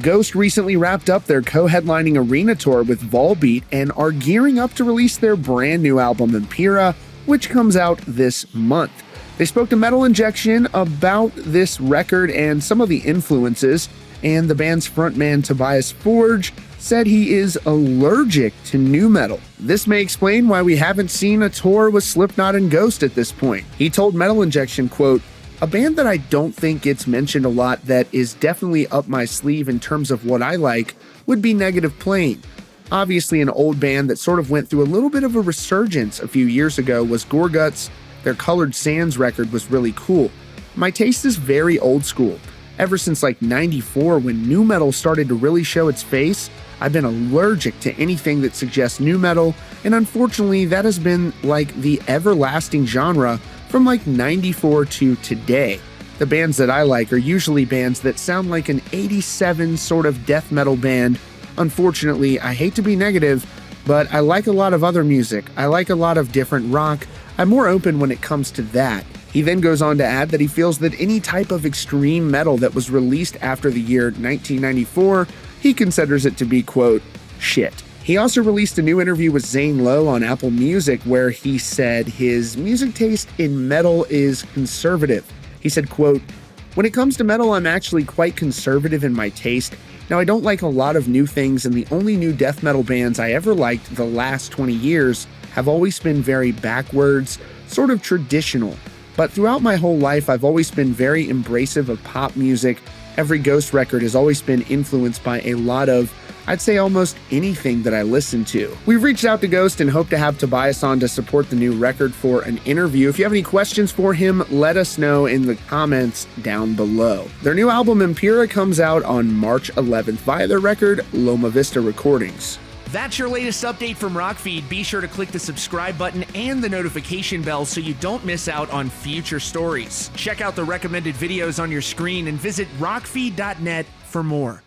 Ghost recently wrapped up their co-headlining arena tour with Volbeat and are gearing up to release their brand new album Impera, which comes out this month. They spoke to Metal Injection about this record and some of the influences, and the band's frontman Tobias Forge said he is allergic to nu metal. This may explain why we haven't seen a tour with Slipknot and Ghost at this point. He told Metal Injection, quote, "A band that I don't think gets mentioned a lot that is definitely up my sleeve in terms of what I like would be Negative Plane. Obviously an old band that sort of went through a little bit of a resurgence a few years ago was Gorguts. Their Colored Sands record was really cool. My taste is very old school. Ever since like 94 when nu metal started to really show its face, I've been allergic to anything that suggests nu metal, and unfortunately that has been like the everlasting genre from like 94 to today. The bands that I like are usually bands that sound like an 87 sort of death metal band. Unfortunately, I hate to be negative, but I like a lot of other music. I like a lot of different rock. I'm more open when it comes to that." He then goes on to add that he feels that any type of extreme metal that was released after the year 1994, he considers it to be, quote, shit. He also released a new interview with Zane Lowe on Apple Music where he said his music taste in metal is conservative. He said, quote, "When it comes to metal, I'm actually quite conservative in my taste. Now, I don't like a lot of new things, and the only new death metal bands I ever liked the last 20 years have always been very backwards, sort of traditional. But throughout my whole life, I've always been very embracive of pop music. Every Ghost record has always been influenced by a lot of, I'd say almost anything that I listen to." We've reached out to Ghost and hope to have Tobias on to support the new record for an interview. If you have any questions for him, let us know in the comments down below. Their new album Impera comes out on March 11th via their record Loma Vista Recordings. That's your latest update from Rockfeed. Be sure to click the subscribe button and the notification bell so you don't miss out on future stories. Check out the recommended videos on your screen and visit rockfeed.net for more.